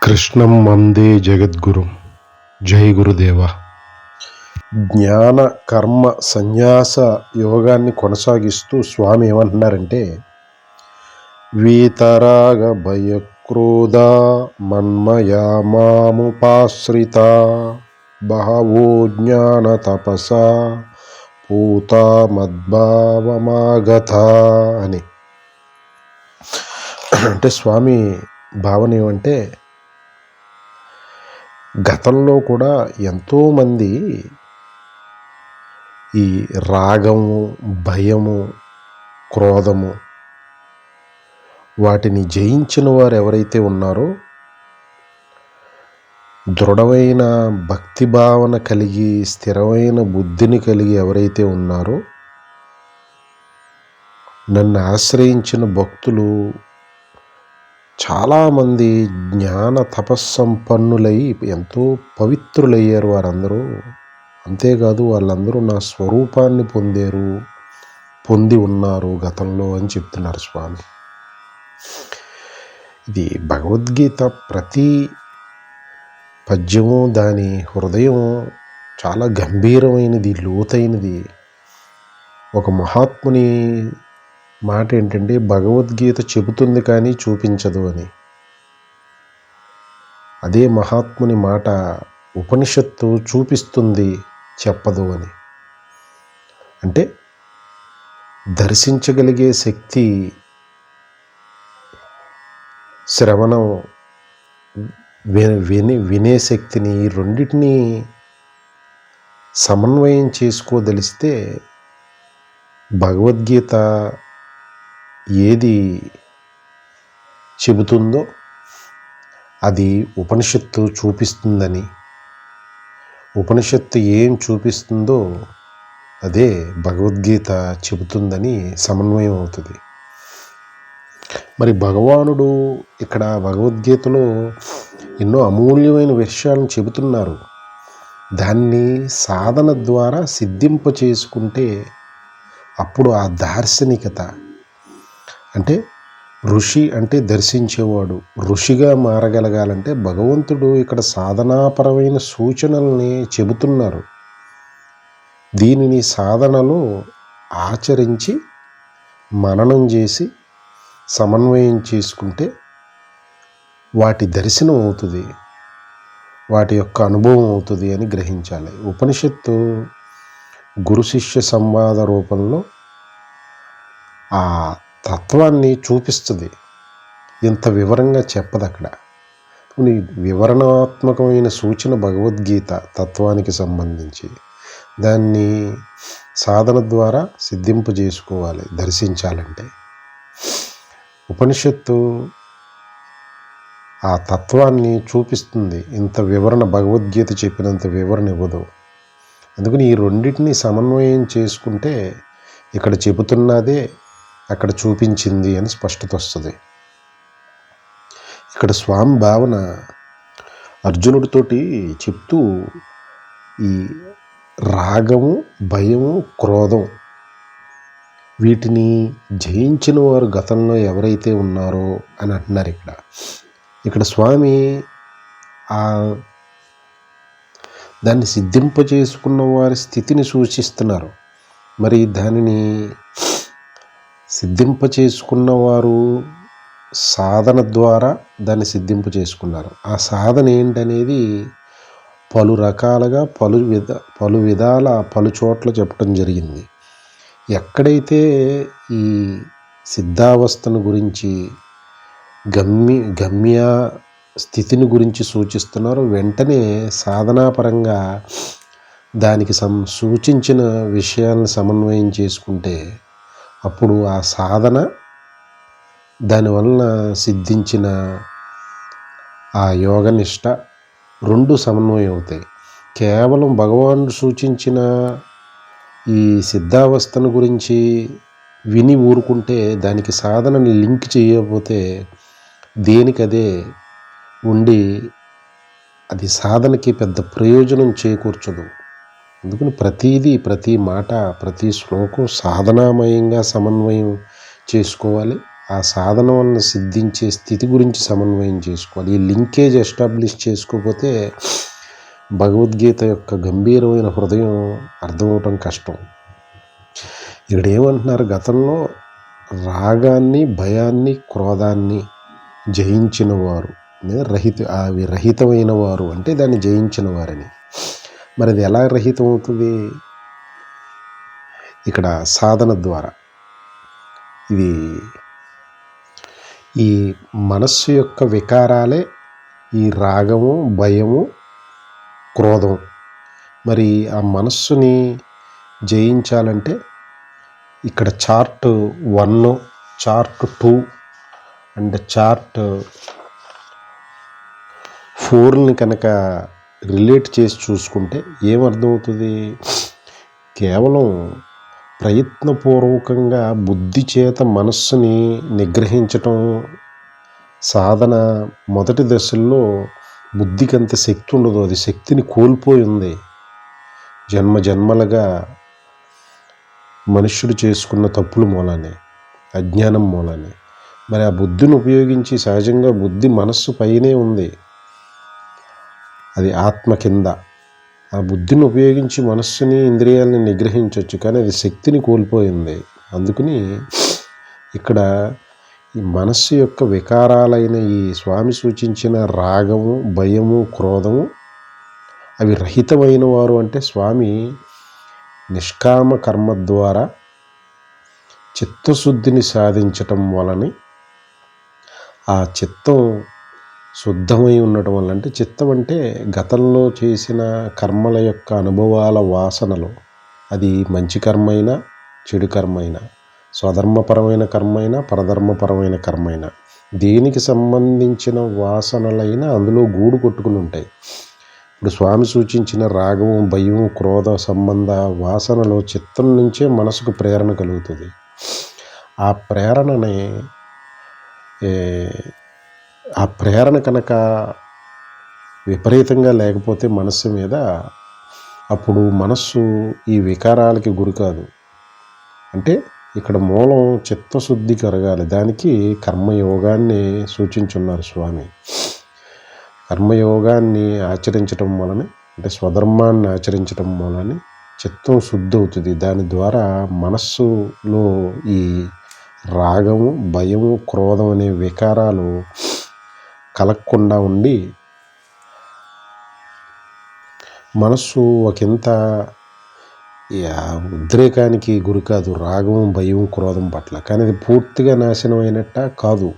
కృష్ణం వందే జగద్గురుం. జై గురుదేవ. జ్ఞాన కర్మ సన్యాస యోగాన్ని కొనసాగిస్తూ స్వామి ఏమంటున్నారంటే, వీతరాగ భయక్రోధ మన్మయా మాముపాశ్రిత బహవో జ్ఞాన తపస పూత మద్భావమాగత అని. అంటే స్వామి భావన ఏమంటే, గతంలో కూడా ఎంతోమంది ఈ రాగము, భయము, క్రోధము వాటిని జయించిన వారు ఎవరైతే ఉన్నారో, దృఢమైన భక్తి భావన కలిగి స్థిరమైన బుద్ధిని కలిగి ఎవరైతే ఉన్నారో, నన్ను ఆశ్రయించిన భక్తులు చాలామంది జ్ఞాన తపస్సంపన్నులై ఎంతో పవిత్రులయ్యారు వారందరూ. అంతేకాదు వాళ్ళందరూ నా స్వరూపాన్ని పొంది ఉన్నారు గతంలో అని చెప్తున్నారు స్వామి. ఇది భగవద్గీత ప్రతి పద్యము, దాని హృదయం చాలా గంభీరమైనది, లోతైనది. ఒక మహాత్ముని మాట ఏంటంటే, భగవద్గీత చెబుతుంది కానీ చూపించదు అని. అదే మహాత్ముని మాట ఉపనిషత్తు చూపిస్తుంది, చెప్పదు అని. అంటే దర్శించగలిగే శక్తి శ్రవణం, వినే శక్తిని, ఈ రెండింటినీ సమన్వయం చేసుకోదలిస్తే భగవద్గీత ఏది చెబుతుందో అది ఉపనిషత్తు చూపిస్తుందని, ఉపనిషత్తు ఏం చూపిస్తుందో అదే భగవద్గీత చెబుతుందని సమన్వయం అవుతుంది. మరి భగవానుడు ఇక్కడ భగవద్గీతలో ఎన్నో అమూల్యమైన విషయాలను చెబుతున్నారు. దాన్ని సాధన ద్వారా సిద్ధింప చేసుకుంటే అప్పుడు ఆ దార్శనికత, అంటే ఋషి అంటే దర్శించేవాడు, ఋషిగా మారగలగాలంటే భగవంతుడు ఇక్కడ సాధనాపరమైన సూచనల్ని చెబుతున్నారు. దీనిని సాధనలో ఆచరించి మననం చేసి సమన్వయం చేసుకుంటే వాటి దర్శనం అవుతుంది, వాటి యొక్క అనుభవం అవుతుంది అని గ్రహించాలి. ఉపనిషత్తు గురు శిష్య సంవాద రూపంలో ఆ తత్వాన్ని చూపిస్తుంది, ఇంత వివరంగా చెప్పదు. అక్కడ వివరణాత్మకమైన సూచన భగవద్గీత తత్వానికి సంబంధించి. దాన్ని సాధన ద్వారా సిద్ధింపజేసుకోవాలి దర్శించాలంటే. ఉపనిషత్తు ఆ తత్వాన్ని చూపిస్తుంది, ఇంత వివరణ భగవద్గీత చెప్పినంత వివరణ ఇవ్వదు. అందుకని ఈ రెండింటినీ సమన్వయం చేసుకుంటే ఇక్కడ చెబుతున్నదే అక్కడ చూపించింది అని స్పష్టత వస్తుంది. ఇక్కడ స్వామి భావన అర్జునుడితోటి చెప్తూ, ఈ రాగము, భయము, క్రోధం వీటిని జయించిన వారు గతంలో ఎవరైతే ఉన్నారో అని అంటున్నారు. ఇక్కడ స్వామి దాన్ని సిద్ధింపజేసుకున్న వారి స్థితిని సూచిస్తున్నారు. మరి దానిని సిద్ధింపచేసుకున్న వారు సాధన ద్వారా దాన్ని సిద్ధింప చేసుకున్నారు. ఆ సాధన ఏంటనేది పలు రకాలుగా పలు విధాల పలు చోట్ల చెప్పడం జరిగింది. ఎక్కడైతే ఈ సిద్ధావస్థను గురించి, గమ్య స్థితిని గురించి సూచిస్తున్నారో, వెంటనే సాధనాపరంగా దానికి సూచించిన విషయాలను సమన్వయం చేసుకుంటే అప్పుడు ఆ సాధన, దానివలన సిద్ధించిన ఆ యోగనిష్ట రెండు సమన్వయం అవుతాయి. కేవలం భగవానుడు సూచించిన ఈ సిద్ధావస్థను గురించి విని ఊరుకుంటే, దానికి సాధనని లింక్ చేయకపోతే దేనికదే ఉండి అది సాధనకి పెద్ద ప్రయోజనం చేకూర్చదు. అందుకని ప్రతిదీ, ప్రతి మాట, ప్రతి శ్లోకం సాధనామయంగా సమన్వయం చేసుకోవాలి. ఆ సాధన వలన సిద్ధించే స్థితి గురించి సమన్వయం చేసుకోవాలి. ఈ లింకేజ్ ఎస్టాబ్లిష్ చేసుకోకపోతే భగవద్గీత యొక్క గంభీరమైన హృదయం అర్థమవటం కష్టం. ఇక్కడ ఏమంటున్నారు, గతంలో రాగాన్ని, భయాన్ని, క్రోధాన్ని జయించిన వారు అవి రహితమైన వారు అంటే దాన్ని జయించిన వారని. మరి అది ఎలా రహితం అవుతుంది? ఇక్కడ సాధన ద్వారా. ఇది ఈ మనస్సు యొక్క వికారాలే ఈ రాగము, భయము, క్రోధం. మరి ఆ మనస్సుని జయించాలంటే ఇక్కడ చార్ట్ 1, చార్ట్ 2 అండ్ చార్ట్ 4ని కనుక రిలేట్ చేసి చూసుకుంటే ఏమర్థమవుతుంది? కేవలం ప్రయత్నపూర్వకంగా బుద్ధి చేత మనస్సుని నిగ్రహించటం సాధన మొదటి దశల్లో బుద్ధికి అంత శక్తి ఉండదు. అది శక్తిని కోల్పోయి ఉంది. జన్మలుగా మనుష్యుడు చేసుకున్న తప్పుల మూలానే, అజ్ఞానం మూలానే. మరి ఆ బుద్ధిని ఉపయోగించి సహజంగా బుద్ధి మనస్సు పైనే ఉంది, అది ఆత్మ కింద. ఆ బుద్ధిని ఉపయోగించి మనస్సుని, ఇంద్రియాలని నిగ్రహించవచ్చు, కానీ అది శక్తిని కోల్పోయింది. అందుకని ఇక్కడ ఈ మనస్సు యొక్క వికారాలైన ఈ స్వామి సూచించిన రాగము, భయము, క్రోధము అవి రహితమైన వారు అంటే స్వామి నిష్కామ కర్మ ద్వారా చిత్తశుద్ధిని సాధించటం వలని, ఆ చిత్తం శుద్ధమై ఉండటం వల్ల, అంటే చిత్తం అంటే గతంలో చేసిన కర్మల యొక్క అనుభవాల వాసనలు, అది మంచి కర్మ అయినా చెడు కర్మ అయినా, స్వధర్మపరమైన కర్మ అయినా పరధర్మపరమైన కర్మ అయినా, దేనికి సంబంధించిన వాసనలైనా అందులో గూడు కొట్టుకుని ఉంటాయి. ఇప్పుడు స్వామి సూచించిన రాగము, భయము, క్రోధ సంబంధ వాసనలు చిత్తం నుంచే మనసుకు ప్రేరణ కలుగుతుంది. ఆ ప్రేరణ కనుక విపరీతంగా లేకపోతే మనస్సు మీద, అప్పుడు మనస్సు ఈ వికారాలకి గురి కాదు. అంటే ఇక్కడ మూలం చిత్తశుద్ధి కలగాలి. దానికి కర్మయోగాన్ని సూచించున్నారు స్వామి. కర్మయోగాన్ని ఆచరించటం వలన, అంటే స్వధర్మాన్ని ఆచరించటం వలన చిత్తం శుద్ధి అవుతుంది. దాని ద్వారా మనస్సులో ఈ రాగము, భయము, క్రోధం అనే వికారాలు కలగకుండా ఉండి మనస్సు ఒకంత ఉద్రేకానికి గురి కాదు రాగం, భయం, క్రోధం పట్ల. కానీ అది పూర్తిగా నాశనం అయినట్ట కాదు.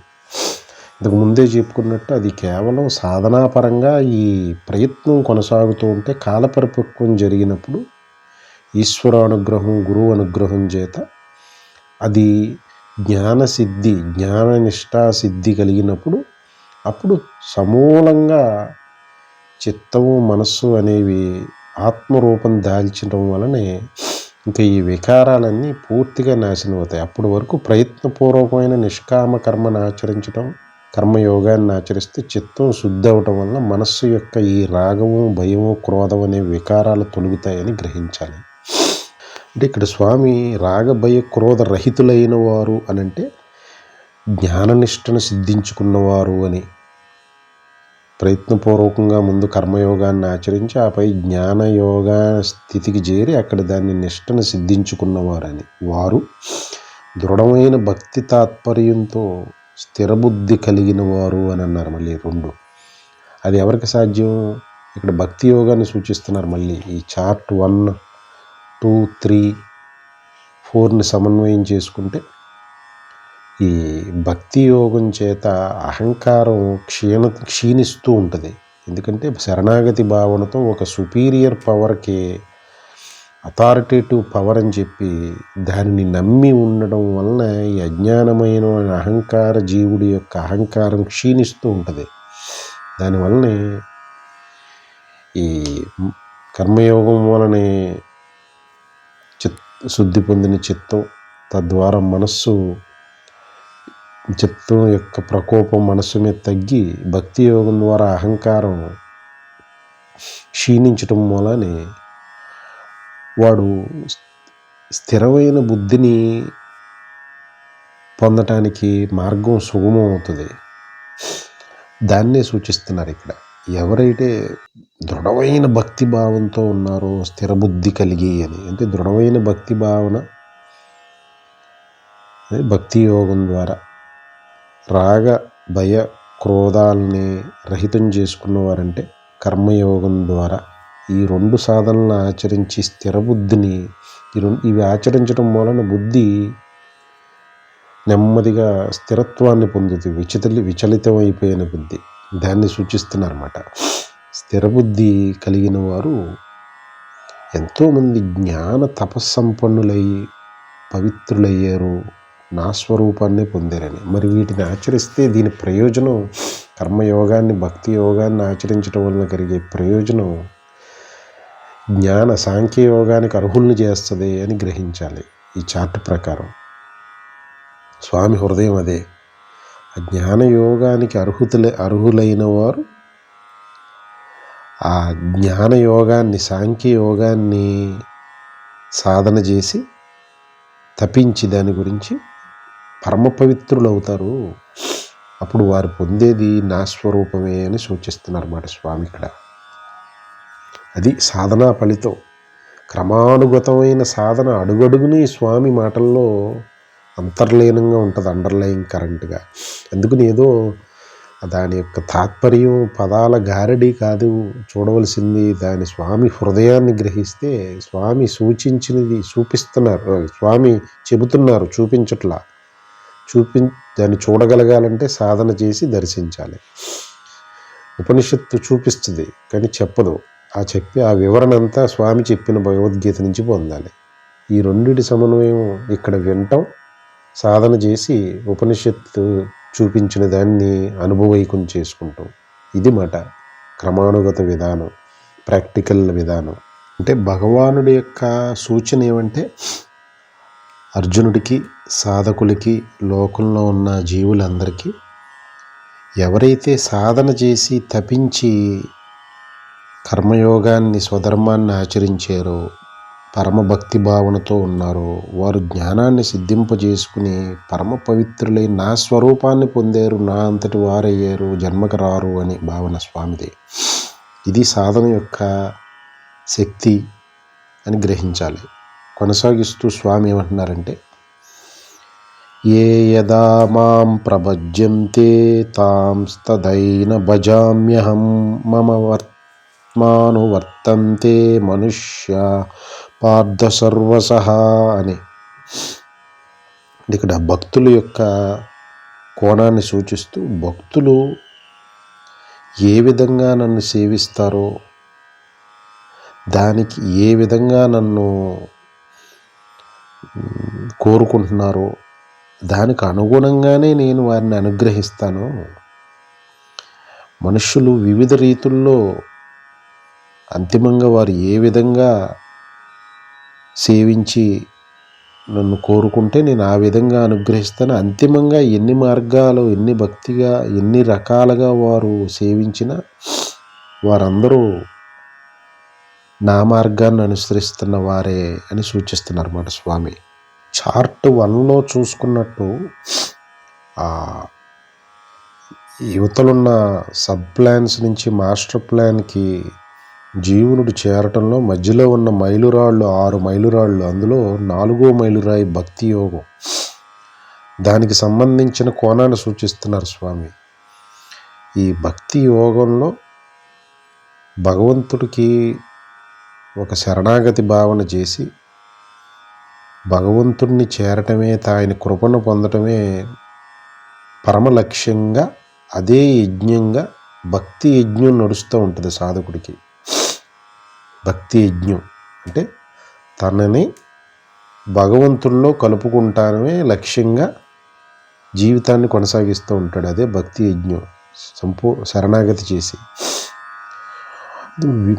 ఇంతకు ముందే చెప్పుకున్నట్టు అది కేవలం సాధనాపరంగా ఈ ప్రయత్నం కొనసాగుతూ ఉంటే కాలపరిపక్వం జరిగినప్పుడు ఈశ్వర అనుగ్రహం, గురువు అనుగ్రహం చేత అది జ్ఞానసిద్ధి, జ్ఞాననిష్టా సిద్ధి కలిగినప్పుడు అప్పుడు సమూలంగా చిత్తము, మనస్సు అనేవి ఆత్మరూపం దాల్చడం వలనే ఇంకా ఈ వికారాలన్నీ పూర్తిగా నాశనం అవుతాయి. అప్పటి వరకు ప్రయత్నపూర్వకమైన నిష్కామ కర్మను ఆచరించడం, కర్మయోగాన్ని ఆచరిస్తే చిత్తం శుద్ధి అవటం వల్ల మనస్సు యొక్క ఈ రాగము, భయము, క్రోధం అనే వికారాలు తొలుగుతాయని గ్రహించాలి. అంటే ఇక్కడ స్వామి రాగ, భయ, క్రోధ రహితులైన వారు అని అంటే జ్ఞాననిష్టను సిద్ధించుకున్నవారు అని. ప్రయత్నపూర్వకంగా ముందు కర్మయోగాన్ని ఆచరించి ఆపై జ్ఞానయోగ స్థితికి చేరి అక్కడ దాన్ని నిష్టను సిద్ధించుకున్నవారని. వారు దృఢమైన భక్తి తాత్పర్యంతో స్థిరబుద్ధి కలిగిన వారు అని అన్నారు. మళ్ళీ 2 అది ఎవరికి సాధ్యం? ఇక్కడ భక్తి యోగాన్ని సూచిస్తున్నారు. మళ్ళీ ఈ చార్ట్ 1, 2, 3, 4ని సమన్వయం చేసుకుంటే ఈ భక్తి యోగం చేత అహంకారం క్షీణిస్తూ ఉంటుంది. ఎందుకంటే శరణాగతి భావనతో ఒక సుపీరియర్ పవర్కి, అథారిటేటివ్ పవర్ అని చెప్పి దానిని నమ్మి ఉండడం వలన ఈ అజ్ఞానమైన అహంకార జీవుడి యొక్క అహంకారం క్షీణిస్తూ ఉంటుంది. దానివల్లనే ఈ కర్మయోగం వలనే శుద్ధి పొందిన చిత్తం, తద్వారా చిత్తం యొక్క ప్రకోపం మనస్సు మీద తగ్గి భక్తి యోగం ద్వారా అహంకారం క్షీణించటం వలనే వాడు స్థిరమైన బుద్ధిని పొందటానికి మార్గం సుగమం అవుతుంది. దాన్నే సూచిస్తున్నారు ఇక్కడ. ఎవరైతే దృఢమైన భక్తి భావంతో ఉన్నారో, స్థిరబుద్ధి కలిగి అని, అంటే దృఢమైన భక్తి భావన భక్తి యోగం ద్వారా రాగ భయ క్రోధాలని రహితం చేసుకున్నవారంటే కర్మయోగం ద్వారా ఈ 2 సాధనలను ఆచరించి స్థిరబుద్ధిని ఇవి ఆచరించడం వలన బుద్ధి నెమ్మదిగా స్థిరత్వాన్ని పొందుతుంది. విచలితమైపోయిన బుద్ధి దాన్ని సూచిస్తున్నారన్నమాట. స్థిరబుద్ధి కలిగిన వారు ఎంతోమంది జ్ఞాన తపస్సంపన్నులై పవిత్రులయ్యారు, నా స్వరూపాన్ని పొందారని. మరి వీటిని ఆచరిస్తే దీని ప్రయోజనం, కర్మయోగాన్ని భక్తి యోగాన్ని ఆచరించడం వలన కలిగే ప్రయోజనం జ్ఞాన సాంఖ్యయోగానికి అర్హుల్ని చేస్తుంది అని గ్రహించాలి. ఈ చార్ట్ ప్రకారం స్వామి హృదయం అదే. ఆ జ్ఞానయోగానికి అర్హులైన వారు ఆ జ్ఞానయోగాన్ని సాంఖ్యయోగాన్ని సాధన చేసి తపించి దాని గురించి పరమ పవిత్రులు అవుతారు. అప్పుడు వారు పొందేది నా స్వరూపమే అని సూచిస్తున్నారన్నమాట స్వామి ఇక్కడ. అది సాధనా ఫలితం. క్రమానుగతమైన సాధన అడుగడుగుని స్వామి మాటల్లో అంతర్లీనంగా ఉంటుంది, అండర్లైన్ కరెంట్గా. అందుకని ఏదో దాని యొక్క తాత్పర్యం పదాల గారడీ కాదు చూడవలసింది, దాని స్వామి హృదయాన్ని గ్రహిస్తే స్వామి సూచించినది చూపిస్తున్నారు, స్వామి చెబుతున్నారు, చూపించట్లా. దాన్ని చూడగలగాలంటే సాధన చేసి దర్శించాలి. ఉపనిషత్తు చూపిస్తుంది కానీ చెప్పదు. ఆ వివరణ అంతా స్వామి చెప్పిన భగవద్గీత నుంచి పొందాలి. ఈ రెండిటి సమన్వయం ఇక్కడ వినటం, సాధన చేసి ఉపనిషత్తు చూపించిన దాన్ని అనుభవైకం చేసుకుంటాం. ఇది మాట క్రమానుగత విధానం, ప్రాక్టికల్ విధానం. అంటే భగవానుడి యొక్క సూచన ఏమంటే అర్జునుడికి, సాధకులకి, లోకంలో ఉన్న జీవులందరికీ ఎవరైతే సాధన చేసి తపించి కర్మయోగాన్ని స్వధర్మాన్ని ఆచరించారో, పరమభక్తి భావనతో ఉన్నారో, వారు జ్ఞానాన్ని సిద్ధింపజేసుకుని పరమ పవిత్రులై నా స్వరూపాన్ని పొందారు, నా అంతటి వారయ్యారు, జన్మకు రారు అని భావన స్వామిది. ఇది సాధన యొక్క శక్తి అని గ్రహించాలి. కొనసాగిస్తూ స్వామి ఏమంటున్నారంటే, ఏ యదా మాం ప్రపద్యంతే తాంస్తదైన భజామ్యహం మమ వర్తంతే మనుష్య పార్థ సర్వసహ అని. ఇక్కడ భక్తుల యొక్క కోణాన్ని సూచిస్తూ, భక్తులు ఏ విధంగా నన్ను సేవిస్తారో, దానికి ఏ విధంగా నన్ను కోరుకుంటున్నారో దానికి అనుగుణంగానే నేను వారిని అనుగ్రహిస్తాను. మనుష్యులు వివిధ రీతుల్లో అంతిమంగా వారు ఏ విధంగా సేవించి నన్ను కోరుకుంటే నేను ఆ విధంగా అనుగ్రహిస్తాను. అంతిమంగా ఎన్ని మార్గాలు, ఎన్ని భక్తిగా, ఎన్ని రకాలుగా వారు సేవించినా వారందరూ నా మార్గాన్ని అనుసరిస్తున్న వారే అని సూచిస్తున్నారు అన్నమాట స్వామి. చార్ట్ 1లో చూసుకున్నట్టు యువతలున్న సబ్ ప్లాన్స్ నుంచి మాస్టర్ ప్లాన్కి జీవనుడు చేరటంలో మధ్యలో ఉన్న మైలురాళ్ళు 6 మైలురాళ్ళు. అందులో 4వ మైలురాయి భక్తి యోగం. దానికి సంబంధించిన కోణాన్ని సూచిస్తున్నారు స్వామి. ఈ భక్తి యోగంలో భగవంతుడికి ఒక శరణాగతి భావన చేసి భగవంతుడిని చేరటమే, ఆయన కృపను పొందటమే పరమ లక్ష్యంగా, అదే యజ్ఞంగా భక్తి యజ్ఞం నడుస్తూ ఉంటుంది సాధకుడికి. భక్తి యజ్ఞం అంటే తనని భగవంతుల్లో కలుపుకుంటానే లక్ష్యంగా జీవితాన్ని కొనసాగిస్తూ ఉంటాడు. అదే భక్తి యజ్ఞం, శరణాగతి చేసి.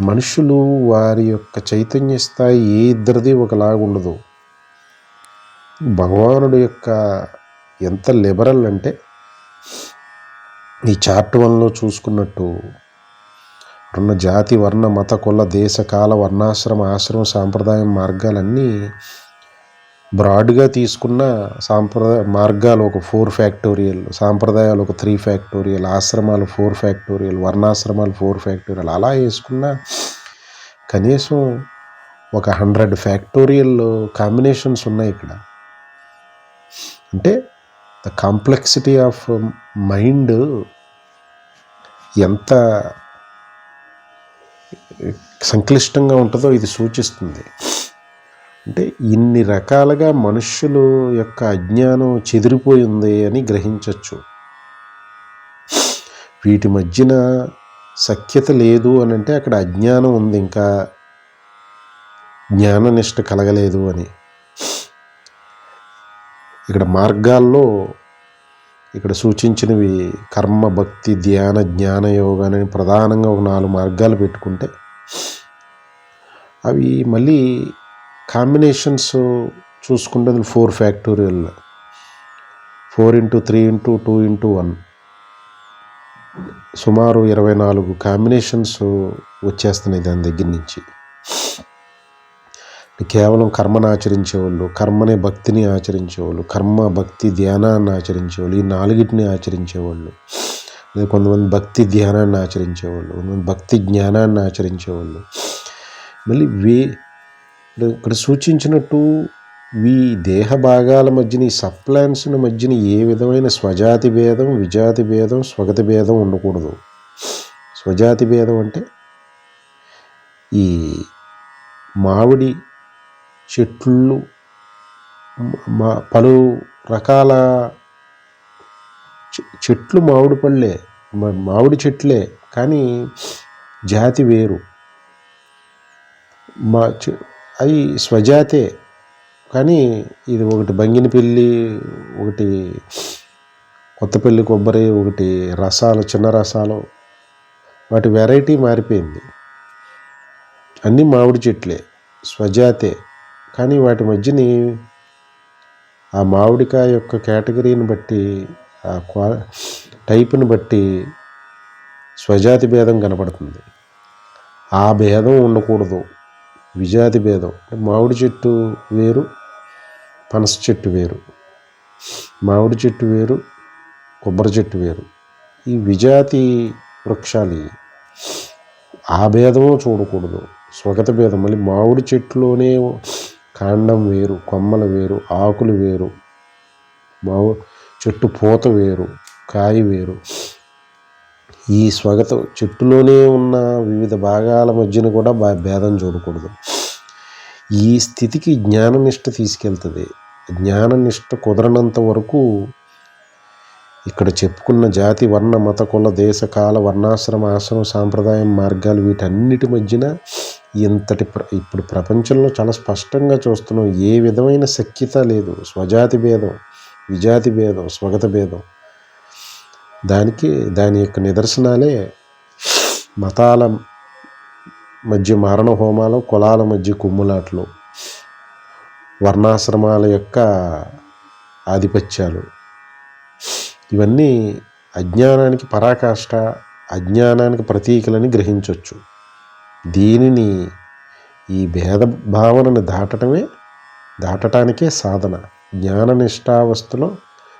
మనుషులు వారి యొక్క చైతన్య స్థాయి ఏ ఇద్దరిది ఒకలాగా ఉండదు. భగవానుడు యొక్క ఎంత లిబరల్ అంటే, ఈ చార్ట్ 1లో చూసుకున్నట్టు ఉన్న జాతి, వర్ణ, మత, కుల, దేశ, కాల, వర్ణాశ్రమ, ఆశ్రమ, సాంప్రదాయం, మార్గాలన్నీ బ్రాడ్గా తీసుకున్న మార్గాలు ఒక 4 ఫ్యాక్టోరియల్, సాంప్రదాయాలు ఒక 3 ఫ్యాక్టోరియల్, ఆశ్రమాలు 4 ఫ్యాక్టోరియల్, వర్ణాశ్రమాలు 4 ఫ్యాక్టోరియల్, అలా వేసుకున్న కనీసం ఒక 100 ఫ్యాక్టోరియల్ కాంబినేషన్స్ ఉన్నాయి ఇక్కడ. అంటే ద కాంప్లెక్సిటీ ఆఫ్ మైండ్ ఎంత సంక్లిష్టంగా ఉంటుందో ఇది సూచిస్తుంది. అంటే ఇన్ని రకాలుగా మనుష్యులు యొక్క అజ్ఞానం చెదిరిపోయి ఉంది అని గ్రహించవచ్చు. వీటి మధ్యన సఖ్యత లేదు అని అంటే అక్కడ అజ్ఞానం ఉంది, ఇంకా జ్ఞాననిష్ట కలగలేదు అని. ఇక్కడ మార్గాల్లో ఇక్కడ సూచించినవి కర్మ, భక్తి, ధ్యాన, జ్ఞాన యోగాన్ని ప్రధానంగా ఒక 4 మార్గాలు పెట్టుకుంటే అవి మళ్ళీ కాంబినేషన్స్ చూసుకుంటే 4 ఫ్యాక్టోరియల్, 4x3x2x1 సుమారు 24 కాంబినేషన్స్ వచ్చేస్తున్నాయి దాని దగ్గర నుంచి. కేవలం కర్మను ఆచరించేవాళ్ళు, కర్మనే భక్తిని ఆచరించేవాళ్ళు, కర్మ, భక్తి, ధ్యానాన్ని ఆచరించేవాళ్ళు, ఈ 4టిని ఆచరించేవాళ్ళు. కొంతమంది భక్తి ధ్యానాన్ని ఆచరించేవాళ్ళు, కొంతమంది భక్తి జ్ఞానాన్ని ఆచరించేవాళ్ళు. మళ్ళీ ఇక్కడ సూచించినట్టు ఈ దేహ భాగాల మధ్యన, ఈ సప్లాన్స్ల మధ్యన ఏ విధమైన స్వజాతి భేదం, విజాతి భేదం, స్వగత భేదం ఉండకూడదు. స్వజాతి భేదం అంటే ఈ మామిడి చెట్లు, పలు రకాల చెట్లు మామిడి పళ్ళే, మామిడి చెట్లే, కానీ జాతి వేరు. అవి స్వజాతే, కానీ ఇది ఒకటి బంగినపల్లి, ఒకటి కొత్తపల్లి కొబ్బరి, ఒకటి రసాలు, చిన్న రసాలు, వాటి వెరైటీ మారిపోయింది. అన్నీ మామిడి చెట్లే, స్వజాతే, కానీ వాటి మధ్యని ఆ మామిడికాయ యొక్క కేటగిరీని బట్టి, ఆ టైపుని బట్టి స్వజాతి భేదం కనపడుతుంది. ఆ భేదం ఉండకూడదు. విజాతి భేదం అంటే మామిడి చెట్టు వేరు, పనస చెట్టు వేరు, మామిడి చెట్టు వేరు, కొబ్బరి చెట్టు వేరు. ఈ విజాతి వృక్షాలు, ఆ భేదము చూడకూడదు. స్వగత భేదం, మళ్ళీ మామిడి చెట్టులోనే కాండం వేరు, కొమ్మలు వేరు, ఆకులు వేరు, చెట్టు పూత వేరు, కాయ వేరు. ఈ స్వగత చెట్టులోనే ఉన్న వివిధ భాగాల మధ్యన కూడా భేదం చూడకూడదు. ఈ స్థితికి జ్ఞాననిష్ట తీసుకెళ్తుంది. జ్ఞాననిష్ట కుదరనంత వరకు ఇక్కడ చెప్పుకున్న జాతి, వర్ణ, మత, కుల, దేశ, కాల, వర్ణాశ్రమ, ఆశ్రమ, సాంప్రదాయం, మార్గాలు, వీటన్నిటి మధ్యన ఇప్పుడు ప్రపంచంలో చాలా స్పష్టంగా చూస్తున్నాం, ఏ విధమైన సఖ్యత లేదు. స్వజాతి భేదం, విజాతి భేదం, స్వగత భేదం. దాని యొక్క నిదర్శనాలే మతాల మధ్య మారణ హోమాలు, కులాల మధ్య కుమ్ములాట్లు, వర్ణాశ్రమాల యొక్క ఆధిపత్యాలు. ఇవన్నీ అజ్ఞానానికి పరాకాష్ట, అజ్ఞానానికి ప్రతీకలని గ్రహించవచ్చు. దీనిని, ఈ భేద భావనను దాటటానికే సాధన. జ్ఞాన నిష్ఠావస్థలో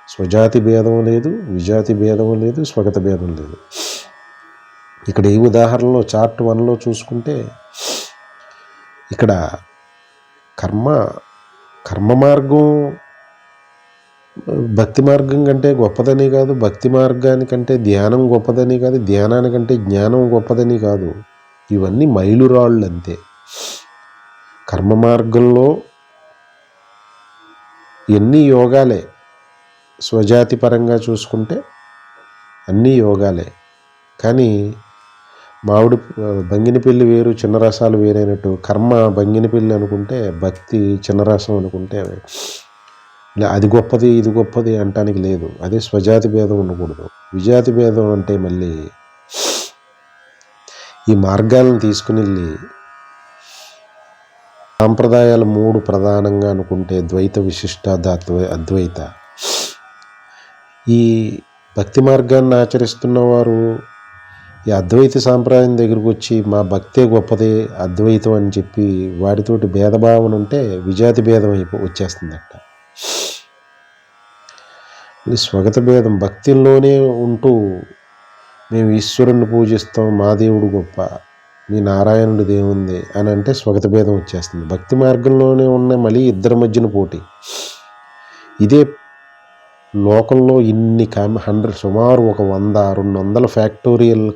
స్వజాతి భేదం లేదు, విజాతి భేదం లేదు, స్వగత భేదం లేదు. ఇక్కడ ఈ ఉదాహరణలో చార్ట్ 1లో చూసుకుంటే ఇక్కడ కర్మ మార్గం భక్తి మార్గం కంటే గొప్పదని కాదు, భక్తి మార్గానికంటే ధ్యానం గొప్పదని కాదు, ధ్యానానికంటే జ్ఞానం గొప్పదని కాదు. ఇవన్నీ మైలురాళ్ళు అంతే. కర్మ మార్గంలో ఎన్ని యోగాలే, స్వజాతి పరంగా చూసుకుంటే అన్నీ యోగాలే. కానీ బంగినపల్లి వేరు, చిన్న రసాలు వేరైనట్టు కర్మ బంగినపల్లి అనుకుంటే, భక్తి చిన్న రసం అనుకుంటే అది గొప్పది, ఇది గొప్పది అంటానికి లేదు. అదే స్వజాతి భేదం ఉండకూడదు. విజాతి భేదం అంటే మళ్ళీ ఈ మార్గాలను తీసుకుని వెళ్ళి సాంప్రదాయాలు 3 ప్రధానంగా అనుకుంటే ద్వైత, విశిష్ట, అద్వైత. ఈ భక్తి మార్గాన్ని ఆచరిస్తున్న వారు ఈ అద్వైత సాంప్రదాయం దగ్గరకు వచ్చి మా భక్తే గొప్పదే అద్వైతం అని చెప్పి వాటితోటి భేదభావన ఉంటే విజాతి భేదం వచ్చేస్తుందట. స్వగత భేదం భక్తిలోనే ఉంటూ మేము ఈశ్వరుణ్ణి పూజిస్తాం, మా దేవుడు గొప్ప, మీ నారాయణుడి దేవుంది అని అంటే స్వగత భేదం వచ్చేస్తుంది. భక్తి మార్గంలోనే ఉన్న మళ్ళీ ఇద్దరి మధ్యన పోటీ. ఇదే లోకంలో ఇన్ని సుమారు ఒక 100-200 ఫ్యాక్టోరియల్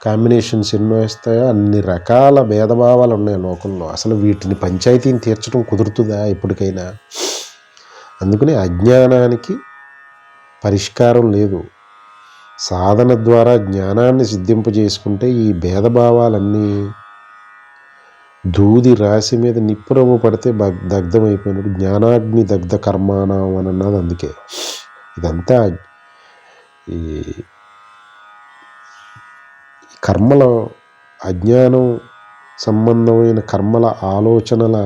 కాంబినేషన్స్ ఎన్నో వస్తాయో అన్ని రకాల భేదభావాలు ఉన్నాయి లోకంలో. అసలు వీటిని పంచాయతీని తీర్చడం కుదురుతుందా ఇప్పటికైనా? అందుకని అజ్ఞానానికి పరిష్కారం లేదు. సాధన ద్వారా జ్ఞానాన్ని సిద్ధింపజేసుకుంటే ఈ భేదభావాలన్నీ దూది రాశి మీద నిప్పురవ్వ పడితే దగ్ధమైపోయినట్టు జ్ఞానాగ్ని దగ్ధ కర్మాణం అని అన్నది. అందుకే ఇదంతా ఈ కర్మల అజ్ఞానం సంబంధమైన కర్మల ఆలోచనల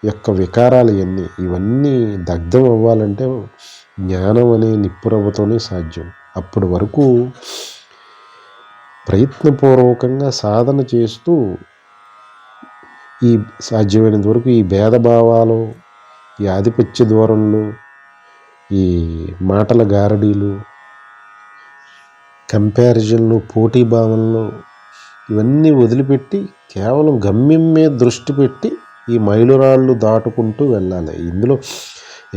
యొక్క వికారాలు ఇవన్నీ దగ్ధం అవ్వాలంటే జ్ఞానం అనే నిప్పురవ్వతోనే సాధ్యం. అప్పటి వరకు ప్రయత్నపూర్వకంగా సాధన చేస్తూ ఈ సాధ్యమైనంత వరకు ఈ భేదభావాలు, ఈ ఆధిపత్య ధోరణులు, ఈ మాటల గారడీలు, కంపారిజన్లు, పోటీ భావనలు ఇవన్నీ వదిలిపెట్టి కేవలం గమ్యం మీద దృష్టి పెట్టి ఈ మైలురాళ్ళు దాటుకుంటూ వెళ్ళాలి. ఇందులో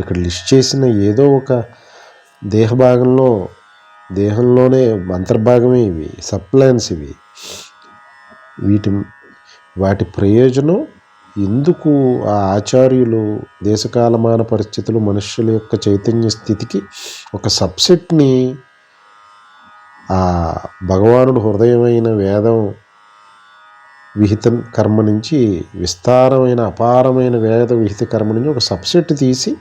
ఇక్కడ లిస్ట్ చేసిన ఏదో ఒక దేహంలోనే అంతర్భాగమే ఇవి, సప్లాన్స్ ఇవి. వాటి ప్రయోజనం ఎందుకు ఆ ఆచార్యులు దేశకాలమాన పరిస్థితులు మనుష్యుల యొక్క చైతన్య స్థితికి ఒక సబ్సెట్ని ఆ భగవానుడు హృదయమైన వేదం విహిత కర్మ నుంచి విస్తారమైన అపారమైన వేద విహిత కర్మ నుంచి ఒక సబ్సెట్ తీసి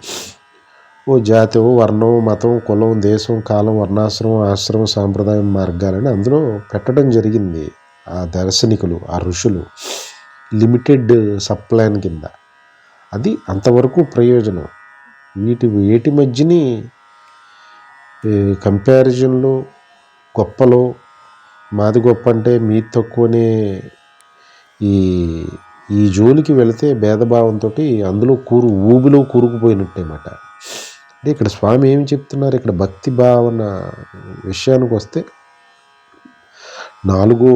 ఓ జాతి, వర్ణం, మతం, కులం, దేశం, కాలం, వర్ణాశ్రమం, ఆశ్రమం, సాంప్రదాయం మార్గాలని అందులో పెట్టడం జరిగింది. ఆ దార్శనికులు, ఆ ఋషులు లిమిటెడ్ సప్లాన్ కింద. అది అంతవరకు ప్రయోజనం. వేటి మధ్యని కంపారిజన్లు, గొప్పలో మాది గొప్ప అంటే మీది తక్కువనే ఈ జోలికి వెళితే భేదభావంతో అందులో ఊబిలో కూరుకుపోయినట్టేమాట. అంటే ఇక్కడ స్వామి ఏమి చెప్తున్నారు, ఇక్కడ భక్తి భావన విషయానికి వస్తే 4వ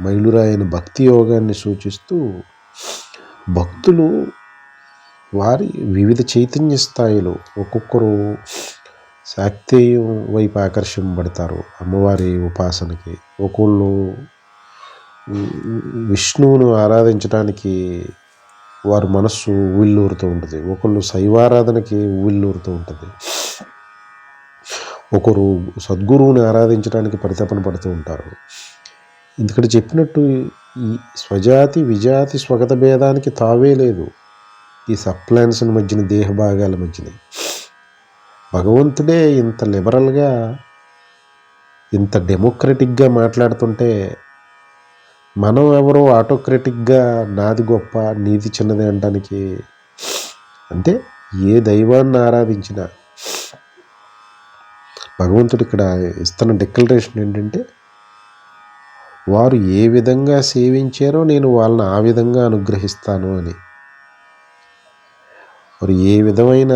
మైలురాయిన భక్తి యోగాన్ని సూచిస్తూ భక్తులు వారి వివిధ చైతన్య స్థాయిలో ఒక్కొక్కరు శాక్తేయం వైపు ఆకర్షింపబడతారు అమ్మవారి ఉపాసనకి, ఒకళ్ళు విష్ణువును ఆరాధించడానికి వారి మనస్సు ఉవ్విళ్ళూరుతూ ఉంటుంది, ఒకళ్ళు శైవారాధనకి ఉవ్విళ్ళూరుతూ ఉంటుంది, ఒకరు సద్గురువుని ఆరాధించడానికి పరితపన పడుతూ ఉంటారు. ఎందుకంటే చెప్పినట్టు ఈ స్వజాతి విజాతి స్వగత భేదానికి తావే లేదు ఈ సప్లాన్స్ మధ్యన, దేహ భాగాల మధ్యన. భగవంతుడే ఇంత లిబరల్గా, ఇంత డెమోక్రటిక్గా మాట్లాడుతుంటే మనం ఎవరో ఆటోక్రటిక్గా నాది గొప్ప నీది చిన్నది అనడానికి? అంటే ఏ దైవాన్ని ఆరాధించినా భగవంతుడు ఇక్కడ ఇస్తున్న డిక్లరేషన్ ఏంటంటే, వారు ఏ విధంగా సేవించారో నేను వాళ్ళని ఆ విధంగా అనుగ్రహిస్తాను అని. వారు ఏ విధమైన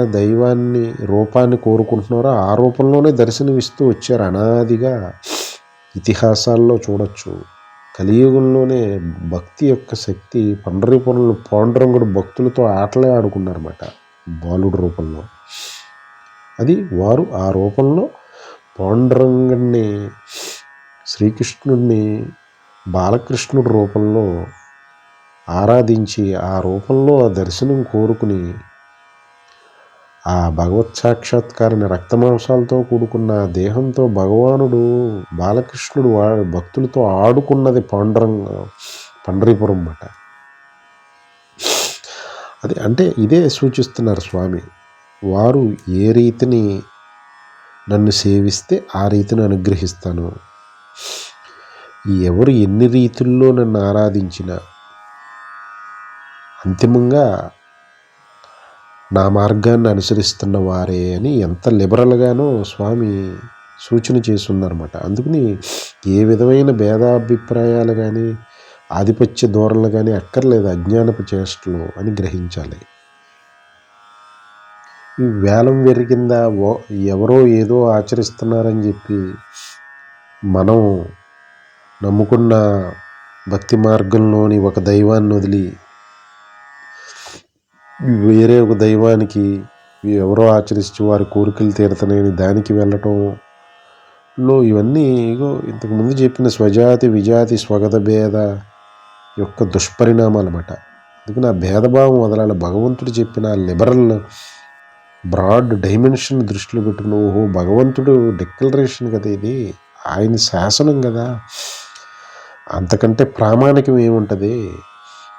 రూపాన్ని కోరుకుంటున్నారో ఆ రూపంలోనే దర్శనమిస్తూ వచ్చారు అనాదిగా. ఇతిహాసాల్లో చూడొచ్చు. కలియుగంలోనే భక్తి యొక్క శక్తి పండరీపురంలో పాండురంగుడు భక్తులతో ఆటలే ఆడుకున్నారన్నమాట బాలుడు రూపంలో. అది వారు ఆ రూపంలో పాండురంగుడిని, శ్రీకృష్ణుడిని బాలకృష్ణుడి రూపంలో ఆరాధించి ఆ రూపంలో ఆ దర్శనం కోరుకుని ఆ భగవత్ సాక్షాత్కారాన్ని రక్తమాంసాలతో కూడుకున్న దేహంతో భగవానుడు బాలకృష్ణుడు భక్తులతో ఆడుకున్నది పండరీపురం మాట. అది అంటే ఇదే సూచిస్తున్నారు స్వామి. వారు ఏ రీతిని నన్ను సేవిస్తే ఆ రీతిని అనుగ్రహిస్తాను. ఎవరు ఎన్ని రీతుల్లో నన్ను ఆరాధించినా అంతిమంగా నా మార్గాన్ని అనుసరిస్తున్న వారే అని ఎంత లిబరల్గానో స్వామి సూచన చేస్తున్నారన్నమాట. అందుకని ఏ విధమైన భేదాభిప్రాయాలు కానీ ఆధిపత్య ధోరణులు కానీ అక్కర్లేదు అజ్ఞానపు చేష్టలు అని గ్రహించాలి. ఈ వేలం వెరిగిందా ఎవరో ఏదో ఆచరిస్తున్నారని చెప్పి మనం నమ్ముకున్న భక్తి మార్గంలోని ఒక దైవాన్ని వదిలి వేరే ఒక దైవానికి ఎవరో ఆచరిస్తూ వారి కోరికలు తీరతలేని దానికి వెళ్ళటంలో ఇవన్నీ ఇంతకుముందు చెప్పిన స్వజాతి విజాతి స్వగత భేద యొక్క దుష్పరిణామాలు అన్నమాట. అందుకని ఆ భేదభావం వదలాలి. భగవంతుడు చెప్పిన లిబరల్ బ్రాడ్ డైమెన్షన్ దృష్టిలో పెట్టుకుని ఓహో భగవంతుడు డిక్లరేషన్ కదా, ఇది ఆయన శాసనం కదా, అంతకంటే ప్రామాణికం ఏముంటుంది.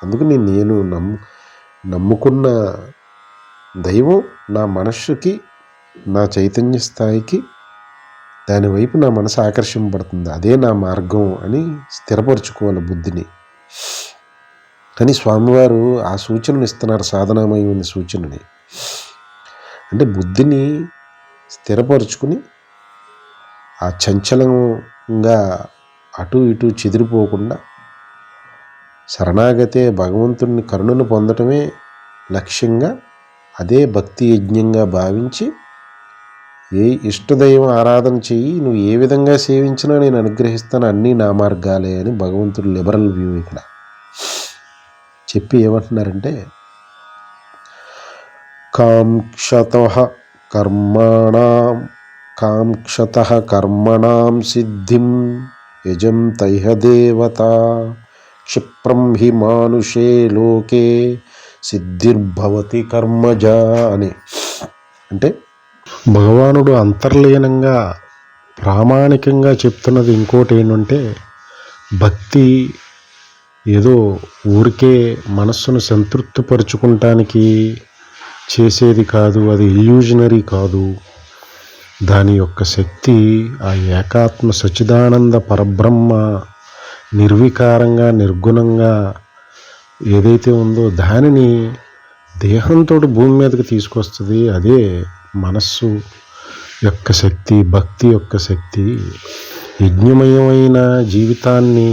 అందుకని నేను నమ్ముకున్న దైవం నా మనస్సుకి నా చైతన్య స్థాయికి దానివైపు నా మనసు ఆకర్షింపబడుతుంది, అదే నా మార్గం అని స్థిరపరచుకోవాలి బుద్ధిని అని స్వామివారు ఆ సూచనను ఇస్తున్నారు. సాధనామయమైన సూచనని అంటే బుద్ధిని స్థిరపరుచుకుని ఆ చంచలంగా అటు ఇటు చెదిరిపోకుండా శరణాగతే భగవంతుని కరుణను పొందటమే లక్ష్యంగా అదే భక్తి యజ్ఞంగా భావించి ఏ ఇష్టదైవం ఆరాధన చెయ్యి, నువ్వు ఏ విధంగా సేవించినా నేను అనుగ్రహిస్తాను, అన్నీ నా మార్గాలే అని భగవంతుడు లిబరల్ వ్యూ ఇక్కడ చెప్పి ఏమంటున్నారంటే కాంక్షతః కర్మణాం సిద్ధిం యజంతైహ దేవతా క్షిప్రం హి మానుషే లోకే సిద్ధిర్భవతి కర్మజా అని. అంటే భగవానుడు అంతర్లీనంగా ప్రామాణికంగా చెప్తున్నది ఇంకోటి ఏంటంటే భక్తి ఏదో ఊరికే మనస్సును సంతృప్తిపరుచుకుంటానికి చేసేది కాదు, అది ఇల్యూజనరీ కాదు. దాని యొక్క శక్తి ఆ ఏకాత్మ సచ్చిదానంద పరబ్రహ్మ నిర్వికారంగా నిర్గుణంగా ఏదైతే ఉందో దానిని దేహంతో భూమి మీదకి తీసుకొస్తుంది. అదే మనస్సు యొక్క శక్తి, భక్తి యొక్క శక్తి. యజ్ఞమయమైన జీవితాన్ని,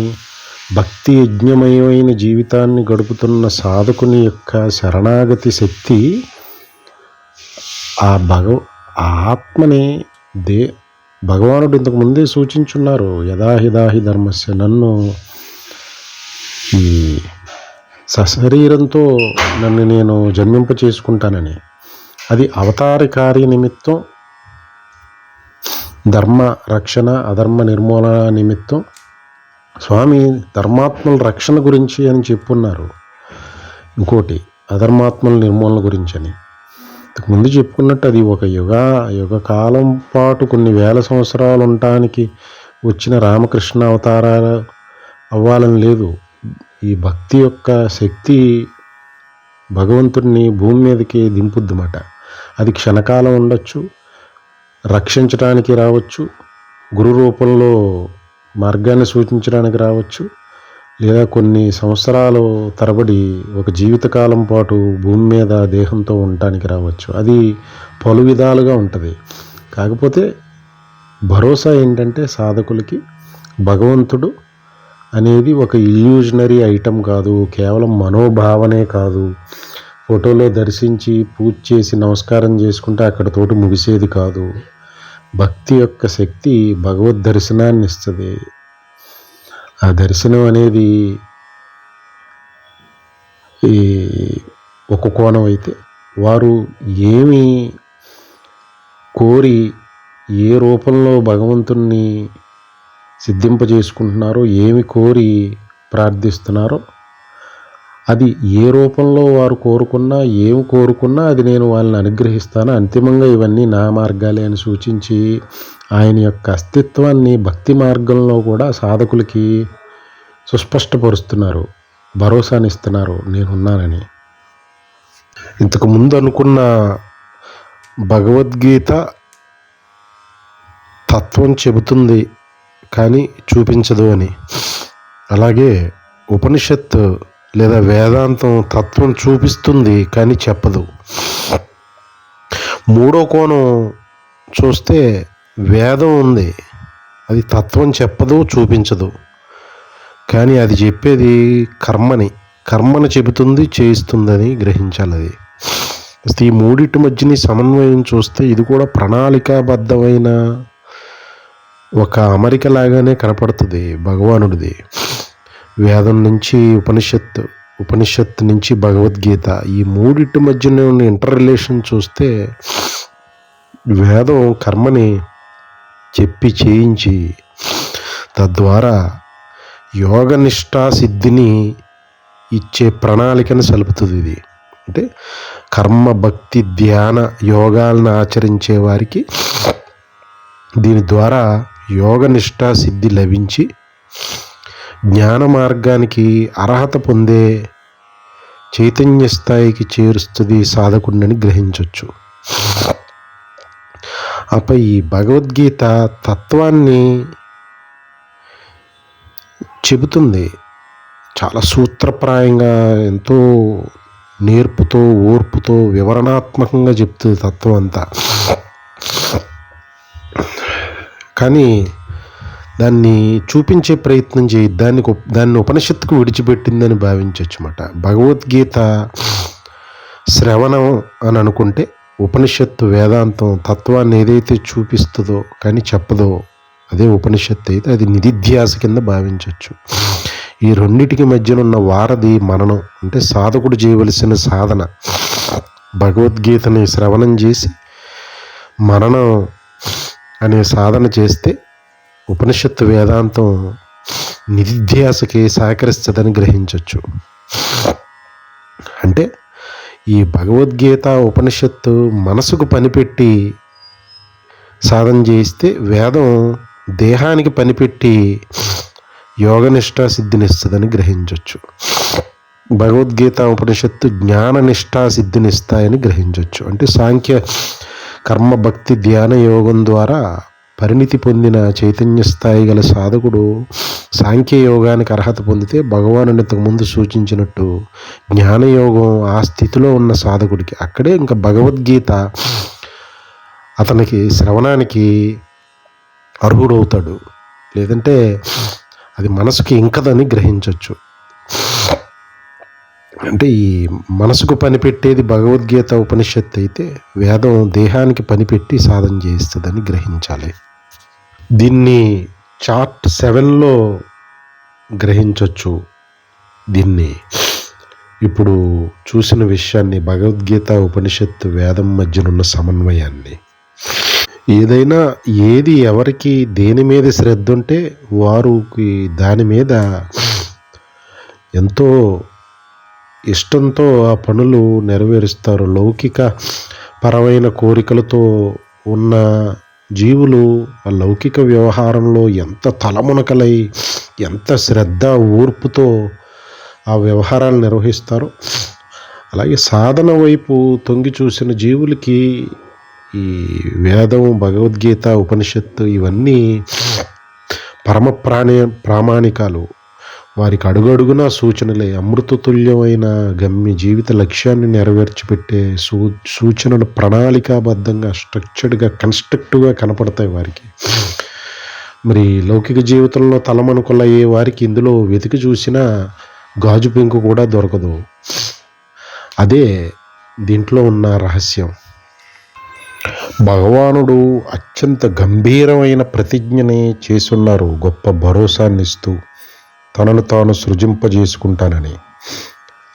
భక్తి యజ్ఞమయమైన జీవితాన్ని గడుపుతున్న సాధకుని యొక్క శరణాగతి శక్తి ఆ ఆత్మని భగవానుడు ఇంతకు ముందే సూచించున్నారు. యదాహిదాహి ధర్మస్య, నన్ను ఈ సశరీరంతో నన్ను నేను జన్మింప చేసుకుంటానని. అది అవతారి కార్య నిమిత్తం, ధర్మ రక్షణ అధర్మ నిర్మూలన నిమిత్తం స్వామి ధర్మాత్మల రక్షణ గురించి అని చెప్పున్నారు. ఇంకోటి అధర్మాత్మల నిర్మూలన గురించి అని ముందు చెప్పుకున్నట్టు అది ఒక యుగ కాలం పాటు కొన్ని వేల సంవత్సరాలు ఉండటానికి వచ్చిన రామకృష్ణ అవతారాలు అవ్వాలని లేదు. ఈ భక్తి యొక్క శక్తి భగవంతుడిని భూమి మీదకి దింపుద్దన్నమాట. అది క్షణకాలం ఉండొచ్చు, రక్షించడానికి రావచ్చు, గురు రూపంలో మార్గాన్ని సూచించడానికి రావచ్చు, లేదా కొన్ని సంవత్సరాలు తరబడి ఒక జీవితకాలం పాటు భూమి మీద దేహంతో ఉండటానికి రావచ్చు. అది పలు విధాలుగా ఉంటుంది. కాకపోతే భరోసా ఏంటంటే సాధకులకి భగవంతుడు అనేది ఒక ఇల్యూజనరీ ఐటమ్ కాదు, కేవలం మనోభావనే కాదు, ఫోటోలో దర్శించి పూజ చేసి నమస్కారం చేసుకుంటే అక్కడితోటి ముగిసేది కాదు. భక్తి యొక్క శక్తి భగవద్ దర్శనాన్ని ఇస్తుంది. ఆ దర్శనం అనేది ఈ ఒక కోణం అయితే, వారు ఏమి కోరి ఏ రూపంలో భగవంతుణ్ణి సిద్ధింపజేసుకుంటున్నారో, ఏమి కోరి ప్రార్థిస్తున్నారో, అది ఏ రూపంలో వారు కోరుకున్నా, ఏమి కోరుకున్నా అది నేను వాళ్ళని అనుగ్రహిస్తాను, అంతిమంగా ఇవన్నీ నా మార్గాలే అని సూచించి ఆయన యొక్క అస్తిత్వాన్ని భక్తి మార్గంలో కూడా సాధకులకి సుస్పష్టపరుస్తున్నారు, భరోసానిస్తున్నారు, నేనున్నానని. ఇంతకుముందు అనుకున్న భగవద్గీత తత్వం చెబుతుంది కానీ చూపించదు అని, అలాగే ఉపనిషత్ లేదా వేదాంతం తత్వం చూపిస్తుంది కానీ చెప్పదు. మూడో కోణం చూస్తే వేదం ఉంది, అది తత్వం చెప్పదు, చూపించదు. కానీ అది చెప్పేది కర్మని చెబుతుంది, చేయిస్తుందని గ్రహించాలి. అది ఈ మూడింటి మధ్యని సమన్వయం చూస్తే ఇది కూడా ప్రణాళికాబద్ధమైన ఒక అమరిక లాగానే కనపడుతుంది భగవానుడిది. వేదం నుంచి ఉపనిషత్తు నుంచి భగవద్గీత, ఈ మూడింటి మధ్యన ఉన్న ఇంటర్ రిలేషన్ చూస్తే వేదం కర్మని చెప్పి చేయించి తద్వారా యోగనిష్టా సిద్ధిని ఇచ్చే ప్రణాళికను సలుపుతుంది. ఇది అంటే కర్మ, భక్తి, ధ్యాన యోగాలను ఆచరించే వారికి దీని ద్వారా యోగనిష్టా సిద్ధి లభించి జ్ఞాన మార్గానికి అర్హత పొందే చైతన్య స్థాయికి చేరుస్తుంది సాధకుడిని గ్రహించవచ్చు. ఆపై ఈ భగవద్గీత తత్వాన్ని చెబుతుంది, చాలా సూత్రప్రాయంగా, ఎంతో నేర్పుతో, ఓర్పుతో, వివరణాత్మకంగా చెప్తుంది తత్వం అంతా. కానీ దాన్ని చూపించే ప్రయత్నం దాన్ని ఉపనిషత్తుకు విడిచిపెట్టిందని భావించవచ్చు అన్నమాట. భగవద్గీత శ్రవణం అని అనుకుంటే ఉపనిషత్తు వేదాంతం తత్వాన్ని ఏదైతే చూపిస్తుందో కానీ చెప్పదో అదే ఉపనిషత్తు అయితే అది నిధిధ్యాస కింద భావించవచ్చు. ఈ రెండిటికి మధ్యనున్న వారధి మననం, అంటే సాధకుడు చేయవలసిన సాధన. భగవద్గీతని శ్రవణం చేసి మననం అనే సాధన చేస్తే ఉపనిషత్తు వేదాంతం నిధిధ్యాసకి సహకరిస్తుందని గ్రహించవచ్చు. అంటే ఈ భగవద్గీత ఉపనిషత్తు మనసుకు పనిపెట్టి సాధన చేయిస్తే వేదం దేహానికి పనిపెట్టి యోగనిష్టా సిద్ధినిస్తుందని గ్రహించవచ్చు. భగవద్గీత ఉపనిషత్తు జ్ఞాననిష్టా సిద్ధినిస్తాయని గ్రహించవచ్చు. అంటే సాంఖ్య, కర్మ, భక్తి, ధ్యాన యోగం ద్వారా పరిణితి పొందిన చైతన్య స్థాయి గల సాధకుడు సాంఖ్య యోగానికి అర్హత పొందితే భగవానుని ఇంతకుముందు సూచించినట్టు జ్ఞానయోగం ఆ స్థితిలో ఉన్న సాధకుడికి అక్కడే ఇంకా భగవద్గీత అతనికి శ్రవణానికి అర్హుడవుతాడు. లేదంటే అది మనసుకి ఇంకదని గ్రహించవచ్చు. అంటే ఈ మనసుకు పనిపెట్టేది భగవద్గీత ఉపనిషత్తు అయితే వేదం దేహానికి పనిపెట్టి సాధన చేయిస్తుందని గ్రహించాలి. దీన్ని చార్ట్ 7లో గ్రహించవచ్చు. దీన్ని ఇప్పుడు చూసిన విషయాన్ని, భగవద్గీత ఉపనిషత్తు వేదం మధ్యనున్న సమన్వయాన్ని. ఏదైనా ఏది ఎవరికి దేని మీద శ్రద్ధ ఉంటే వారికి దాని మీద ఎంతో ఇష్టంతో ఆ పనులు నెరవేరుస్తారు. లౌకిక పరమైన కోరికలతో ఉన్న జీవులు ఆ లౌకిక వ్యవహారంలో ఎంత తలమునకలై, ఎంత శ్రద్ధ, ఓర్పుతో ఆ వ్యవహారాలు నిర్వహిస్తారో అలాగే సాధన వైపు తొంగి చూసిన జీవులకి ఈ వేదం, భగవద్గీత, ఉపనిషత్తు ఇవన్నీ పరమ ప్రామాణికాలు. వారికి అడుగడుగున సూచనలే. అమృతతుల్యమైన జీవిత లక్ష్యాన్ని నెరవేర్చిపెట్టే సూచనలు ప్రణాళికాబద్ధంగా, స్ట్రక్చర్డ్గా, కన్స్ట్రక్టివ్గా కనపడతాయి వారికి. మరి లౌకిక జీవితంలో తలమనుకులయ్యే వారికి ఇందులో వెతికి చూసినా గాజు పెంకు కూడా దొరకదు. అదే దీంట్లో ఉన్న రహస్యం. భగవానుడు అత్యంత గంభీరమైన ప్రతిజ్ఞని చేసున్నారు, గొప్ప భరోసాన్నిస్తూ తనను తాను సృజింపజేసుకుంటానని.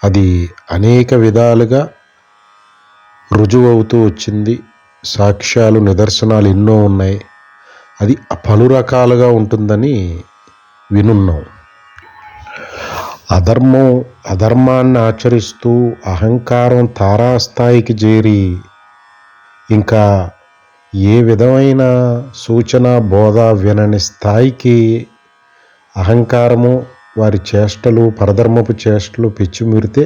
అది అనేక విధాలుగా రుజువవుతూ వచ్చింది. సాక్ష్యాలు, నిదర్శనాలు ఎన్నో ఉన్నాయి. అది పలు రకాలుగా ఉంటుందని వినున్నాం. అధర్మాన్ని ఆచరిస్తూ అహంకారం తారాస్థాయికి చేరి ఇంకా ఏ విధమైన సూచన, బోధ వినని స్థాయికి అహంకారము, వారి చేష్టలు, పరధర్మపు చేష్టలు పెచ్చిమీరితే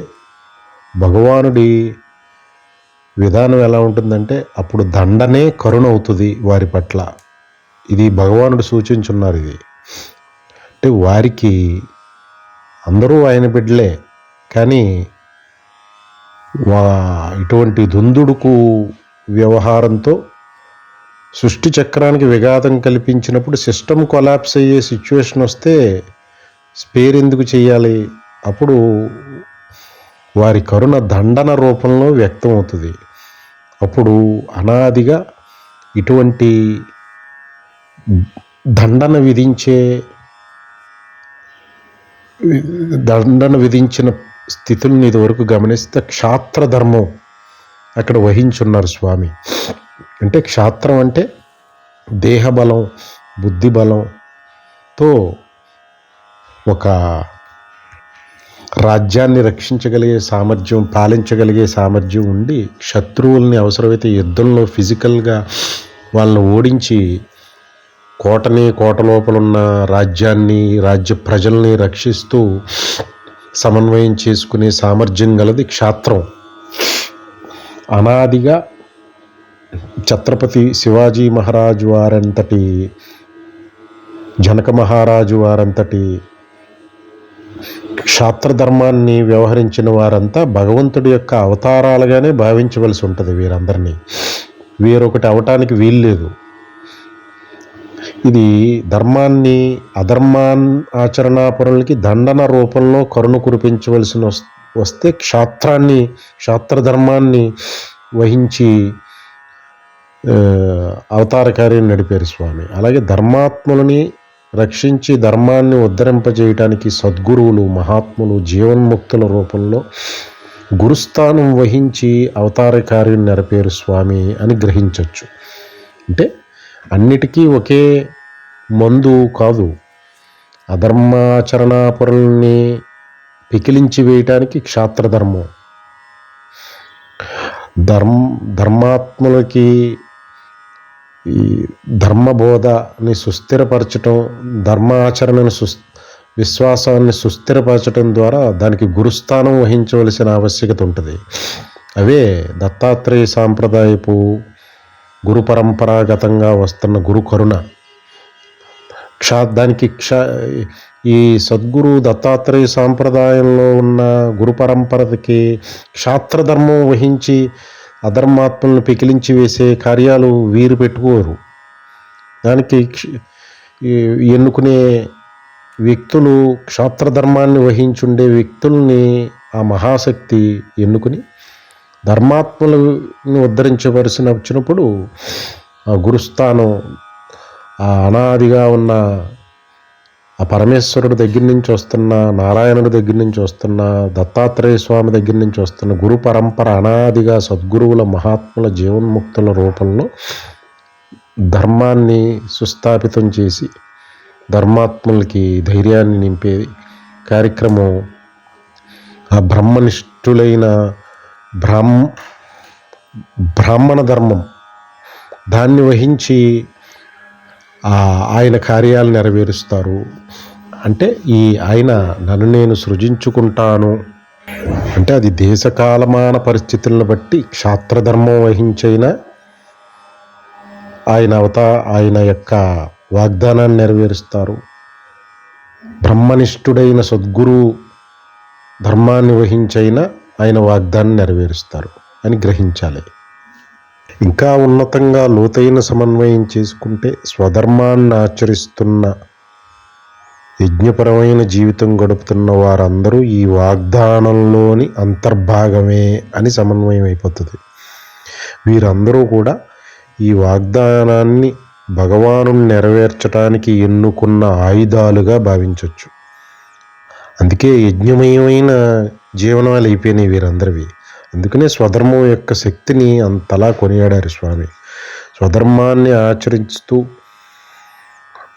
భగవానుడి విధానం ఎలా ఉంటుందంటే అప్పుడు దండనే కరుణ అవుతుంది వారి పట్ల. ఇది భగవానుడు సూచించున్నారు. ఇది అంటే వారికి అందరూ ఆయన బిడ్డలే, కానీ ఇటువంటి దుందుడుకు వ్యవహారంతో సృష్టి చక్రానికి విఘాతం కల్పించినప్పుడు సిస్టమ్ కొలాప్స్ అయ్యే సిచ్యువేషన్ వస్తే స్పేర్ ఎందుకు చేయాలి? అప్పుడు వారి కరుణ దండన రూపంలో వ్యక్తం అవుతుంది. అప్పుడు అనాదిగా ఇటువంటి దండన విధించిన స్థితులను ఇదివరకు గమనిస్తే క్షాత్రధర్మం అక్కడ వహించున్నారు స్వామి. అంటే క్షాత్రం అంటే దేహబలం, బుద్ధి బలంతో ఒక రాజ్యాన్ని రక్షించగలిగే సామర్థ్యం, పాలించగలిగే సామర్థ్యం ఉండి శత్రువుల్ని అవసరమైతే యుద్ధంలో ఫిజికల్గా వాళ్ళని ఓడించి కోట లోపల ఉన్న రాజ్యాన్ని, రాజ్య ప్రజల్ని రక్షిస్తూ సమన్వయం చేసుకునే సామర్థ్యం గలది క్షాత్రం. అనాదిగా ఛత్రపతి శివాజీ మహారాజు వారంతటి, జనక మహారాజు వారంతటి క్షాత్రధర్మాన్ని వ్యవహరించిన వారంతా భగవంతుడి యొక్క అవతారాలుగానే భావించవలసి ఉంటుంది. వీరందరినీ వేరొకటి అవటానికి వీల్లేదు. ఇది ధర్మాన్ని ఆచరణాపరులకి దండన రూపంలో కరుణ కురిపించవలసి వస్తే క్షాత్రధర్మాన్ని వహించి అవతార కార్యం నడిపారు స్వామి. అలాగే ధర్మాత్ములని రక్షించి ధర్మాన్ని ఉద్ధరింపజేయటానికి సద్గురువులు, మహాత్ములు, జీవన్ముక్తుల రూపంలో గురుస్థానం వహించి అవతార కార్యం నెరపేరు స్వామి అని గ్రహించవచ్చు. అంటే అన్నిటికీ ఒకే మందు కాదు. అధర్మాచరణాపరుల్ని పికిలించి వేయటానికి క్షాత్రధర్మం, ధర్మాత్ములకి ఈ ధర్మబోధని సుస్థిరపరచటం, ధర్మాచరణను విశ్వాసాన్ని సుస్థిరపరచటం ద్వారా దానికి గురుస్థానం వహించవలసిన ఆవశ్యకత ఉంటుంది. అవే దత్తాత్రేయ సాంప్రదాయపు గురు పరంపరాగతంగా వస్తున్న గురు కరుణ. దానికి ఈ సద్గురు దత్తాత్రేయ సాంప్రదాయంలో ఉన్న గురు పరంపరకి క్షాత్రధర్మం వహించి అధర్మాత్మలను పికిలించి వేసే కార్యాలు వీరు పెట్టుకోరు. దానికి ఎన్నుకునే వ్యక్తులు, క్షాత్రధర్మాన్ని వహించుండే వ్యక్తుల్ని ఆ మహాశక్తి ఎన్నుకుని ధర్మాత్మలను ఉద్ధరించవలసిన వచ్చినప్పుడు ఆ గురుస్థానం ఆ అనాదిగా ఉన్న ఆ పరమేశ్వరుడి దగ్గర నుంచి వస్తున్న, నారాయణుడి దగ్గర నుంచి వస్తున్న, దత్తాత్రేయ స్వామి దగ్గర నుంచి వస్తున్న గురు పరంపర అనాదిగా సద్గురువుల, మహాత్ముల, జీవన్ముక్తుల రూపంలో ధర్మాన్ని సుస్థాపితం చేసి ధర్మాత్ములకి ధైర్యాన్ని నింపే కార్యక్రమం ఆ బ్రహ్మనిష్ఠులైన బ్రాహ్మణ ధర్మం దాన్ని వహించి ఆయన కార్యాలు నెరవేరుస్తారు. అంటే ఆయన నన్ను నేను సృజించుకుంటాను అంటే అది దేశకాలమాన పరిస్థితులను బట్టి క్షాత్రధర్మం వహించైనా ఆయన యొక్క వాగ్దానాన్ని నెరవేరుస్తారు. బ్రహ్మనిష్ఠుడైన సద్గురు ధర్మాన్ని వహించైనా ఆయన వాగ్దానాన్ని నెరవేరుస్తారు అని గ్రహించాలి. ఇంకా ఉన్నతంగా లోతైన సమన్వయం చేసుకుంటే స్వధర్మాన్ని ఆచరిస్తున్న, యజ్ఞపరమైన జీవితం గడుపుతున్న వారందరూ ఈ వాగ్దానంలోని అంతర్భాగమే అని సమన్వయం అయిపోతుంది. వీరందరూ కూడా ఈ వాగ్దానాన్ని భగవాను నెరవేర్చడానికి ఎన్నుకున్న ఆయుధాలుగా భావించవచ్చు. అందుకే యజ్ఞమయమైన జీవనాలు అయిపోయినాయి వీరందరివి. అందుకనే స్వధర్మం యొక్క శక్తిని అంతలా కొనియాడారు స్వామి. స్వధర్మాన్ని ఆచరిస్తూ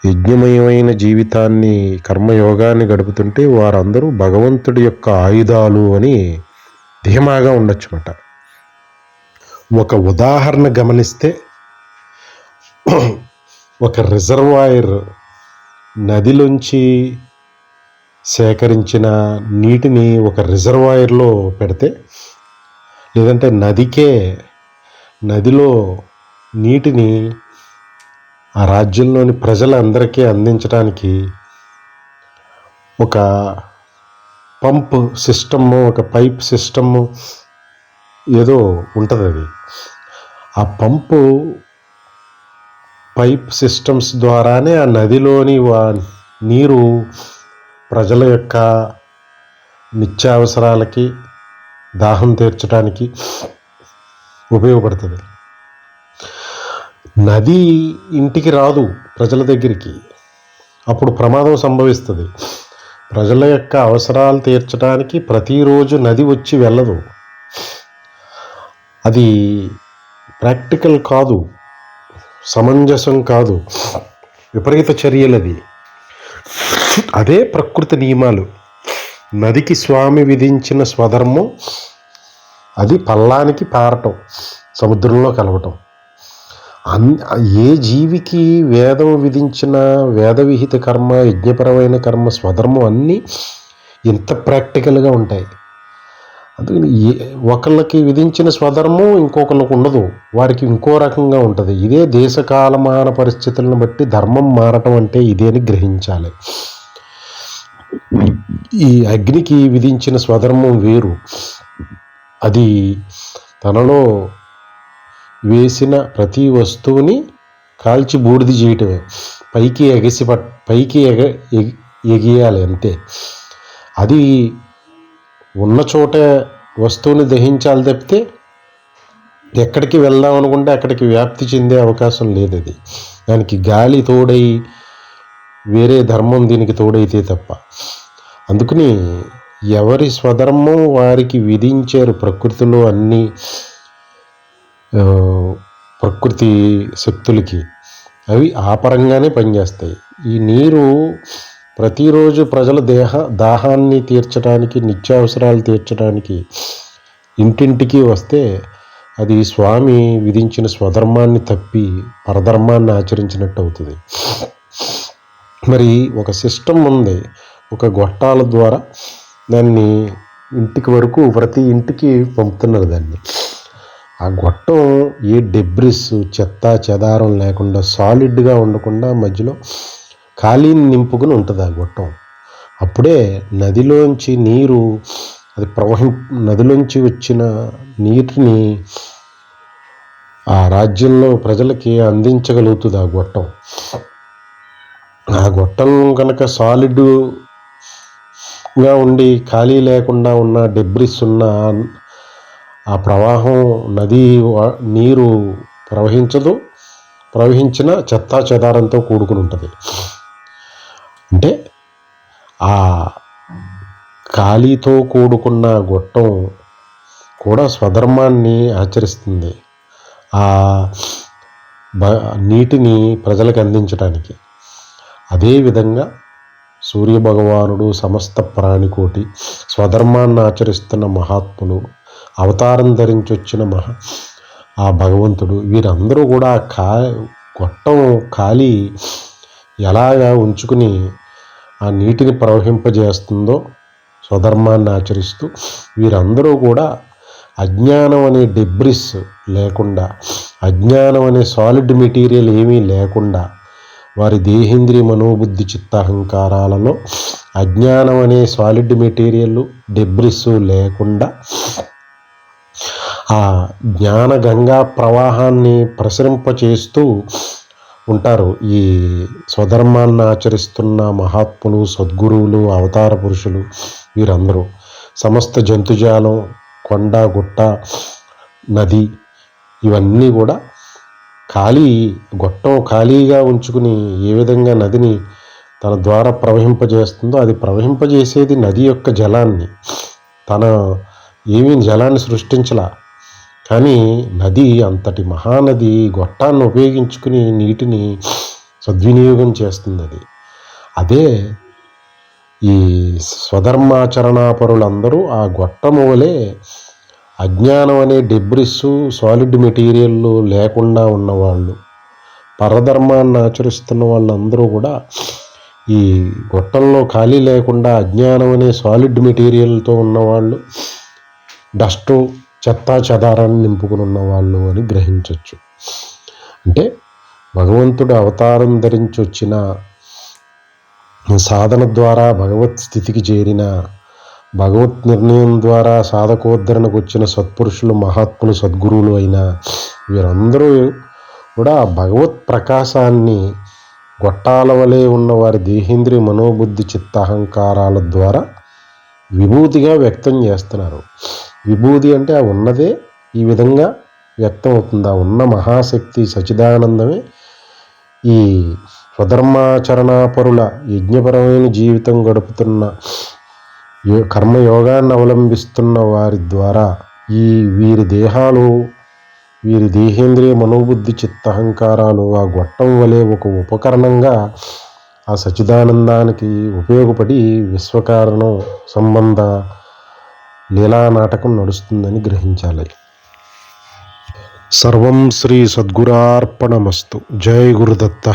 యజ్ఞమయమైన జీవితాన్ని, కర్మయోగాన్ని గడుపుతుంటే వారందరూ భగవంతుడి యొక్క ఆయుధాలు అని ధీమాగా ఉండొచ్చున్నమాట. ఒక ఉదాహరణ గమనిస్తే, ఒక రిజర్వాయర్ నదిలోంచి సేకరించిన నీటిని ఒక రిజర్వాయర్లో పెడితే, లేదంటే నదిలో నీటిని ఆ రాజ్యంలోని ప్రజలందరికీ అందించడానికి ఒక పంప్ సిస్టము, ఒక పైప్ సిస్టము ఏదో ఉంటుంది. అది ఆ పంపు పైప్ సిస్టమ్స్ ద్వారానే ఆ నదిలోని నీరు ప్రజల యొక్క నిత్యావసరాలకి, దాహం తీర్చడానికి ఉపయోగపడుతుంది. నది ఇంటికి రాదు ప్రజల దగ్గరికి, అప్పుడు ప్రమాదం సంభవిస్తుంది. ప్రజల యొక్క అవసరాలు తీర్చడానికి ప్రతిరోజు నది వచ్చి వెళ్ళదు. అది ప్రాక్టికల్ కాదు, సమంజసం కాదు, విపరీత చర్యలది. అదే ప్రకృతి నియమాలు. నదికి స్వామి విధించిన స్వధర్మం అది పల్లానికి పారటం, సముద్రంలో కలవటం. ఏ జీవికి వేదం విధించిన వేదవిహిత కర్మ, యజ్ఞపరమైన కర్మ, స్వధర్మం అన్నీ ఇంత ప్రాక్టికల్గా ఉంటాయి. అందుకని ఒకళ్ళకి విధించిన స్వధర్మం ఇంకొకళ్ళకి ఉండదు, వారికి ఇంకో రకంగా ఉంటుంది. ఇదే దేశకాలమాన పరిస్థితులను బట్టి ధర్మం మారటం అంటే ఇదే అని గ్రహించాలి. ఈ అగ్నికి విధించిన స్వధర్మం వేరు. అది తనలో వేసిన ప్రతి వస్తువుని కాల్చి బూడిద చేయటమే, పైకి ఎగియాలి అంతే. అది ఉన్న చోట వస్తువుని దహించాలి తప్పితే ఎక్కడికి వెళ్దాం అనుకుంటే అక్కడికి వ్యాప్తి చెందే అవకాశం లేదు. అది దానికి గాలి తోడై, వేరే ధర్మం దీనికి తోడైతే తప్ప. అందుకని ఎవరి స్వధర్మం వారికి విధించారు ప్రకృతిలో అన్ని ప్రకృతి శక్తులకి. అవి ఆ పరంగానే పనిచేస్తాయి. ఈ నీరు ప్రతిరోజు ప్రజల దాహాన్ని తీర్చడానికి, నిత్యావసరాలు తీర్చడానికి ఇంటింటికి వస్తే అది స్వామి విధించిన స్వధర్మాన్ని తప్పి పరధర్మాన్ని ఆచరించినట్టు అవుతుంది. మరి ఒక సిస్టమ్ ఉంది, ఒక గొట్టాల ద్వారా దాన్ని ఇంటికి వరకు ప్రతి ఇంటికి పంపుతున్నారు దాన్ని. ఆ గొట్టం ఏ డెబ్రిస్, చెత్త చెదారం లేకుండా, సాలిడ్గా ఉండకుండా మధ్యలో ఖాళీని నింపుకుని ఉంటుంది ఆ గొట్టం. అప్పుడే నదిలోంచి నీరు, అది నదిలోంచి వచ్చిన నీటిని ఆ రాజ్యంలో ప్రజలకి అందించగలుగుతుంది ఆ గొట్టం. ఆ గొట్టం కనుక సాలిడ్గా ఉండి ఖాళీ లేకుండా ఉన్న, డెబ్రిస్ ఉన్న ఆ ప్రవాహం, నది నీరు ప్రవహించదు. ప్రవహించిన చెత్తా చెదారంతో కూడుకుని ఉంటుంది. అంటే ఆ ఖాళీతో కూడుకున్న గొట్టం కూడా స్వధర్మాన్ని ఆచరిస్తుంది, ఆ నీటిని ప్రజలకు అందించడానికి. అదేవిధంగా సూర్యభగవానుడు, సమస్త ప్రాణికోటి, స్వధర్మాన్ని ఆచరిస్తున్న మహాత్ములు, అవతారం ధరించి వచ్చిన ఆ భగవంతుడు, వీరందరూ కూడా గొట్టం ఖాళీ ఎలాగా ఉంచుకుని ఆ నీటిని ప్రవహింపజేస్తుందో స్వధర్మాన్ని ఆచరిస్తూ, వీరందరూ కూడా అజ్ఞానం అనే డెబ్రిస్ లేకుండా, అజ్ఞానం అనే సాలిడ్ మెటీరియల్ ఏమీ లేకుండా, వారి దేహేంద్రియ మనోబుద్ధి చిత్తహంకారాలలో అజ్ఞానం అనే సాలిడ్ మెటీరియల్, డెబ్రిస్ లేకుండా ఆ జ్ఞాన గంగా ప్రవాహాన్ని ప్రసరింపచేస్తూ ఉంటారు ఈ స్వధర్మాన్ని ఆచరిస్తున్న మహాత్ములు, సద్గురువులు, అవతార పురుషులు. వీరందరూ సమస్త జంతుజాలం, కొండ గుట్ట, నది, ఇవన్నీ కూడా గొట్టం ఖాళీగా ఉంచుకుని ఏ విధంగా నదిని తన ద్వారా ప్రవహింపజేస్తుందో, అది ప్రవహింపజేసేది నది యొక్క జలాన్ని. తన జలాన్ని సృష్టించలా, కానీ నది అంతటి మహానది గొట్టాన్ని ఉపయోగించుకుని నీటిని సద్వినియోగం చేస్తుంది. అదే ఈ స్వధర్మాచరణాపరులందరూ ఆ గొట్టము వలె అజ్ఞానం అనే డెబ్రిస్, సాలిడ్ మెటీరియల్ లేకుండా ఉన్నవాళ్ళు, పరధర్మాన్ని ఆచరిస్తున్న వాళ్ళందరూ కూడా ఈ గొట్టంలో ఖాళీ లేకుండా అజ్ఞానం అనే సాలిడ్ మెటీరియల్తో ఉన్నవాళ్ళు, డస్టు, చెత్తా చెదారాన్ని నింపుకుని ఉన్నవాళ్ళు అని గ్రహించవచ్చు. అంటే భగవంతుడు అవతారం ధరించి వచ్చిన, సాధన ద్వారా భగవత్ స్థితికి చేరిన, భగవత్ నిర్ణయం ద్వారా సాధకోద్ధరణకు వచ్చిన సత్పురుషులు, మహాత్ములు, సద్గురువులు అయిన వీరందరూ కూడా ఆ భగవత్ ప్రకాశాన్ని గొట్టాల వలె ఉన్న వారి దేహేంద్రియ మనోబుద్ధి చిత్తహంకారాల ద్వారా విభూతిగా వ్యక్తం చేస్తున్నారు. విభూతి అంటే ఆ ఉన్నదే ఈ విధంగా వ్యక్తం అవుతుంది. ఆ ఉన్న మహాశక్తి సచిదానందమే ఈ స్వధర్మాచరణాపరుల యజ్ఞపరమైన జీవితం గడుపుతున్న కర్మయోగాన్ని అవలంబిస్తున్న వారి ద్వారా వీరి దేహాలు, వీరి దేహేంద్రియ మనోబుద్ధి చిత్తహంకారాలు ఆ గొట్టం వలె ఒక ఉపకరణంగా ఆ సచిదానందానికి ఉపయోగపడి విశ్వకారణం సంబంధ లీలా నాటకం నడుస్తుందని గ్రహించాలి. సర్వం శ్రీ సద్గురార్పణమస్తు. జై గురుదత్త.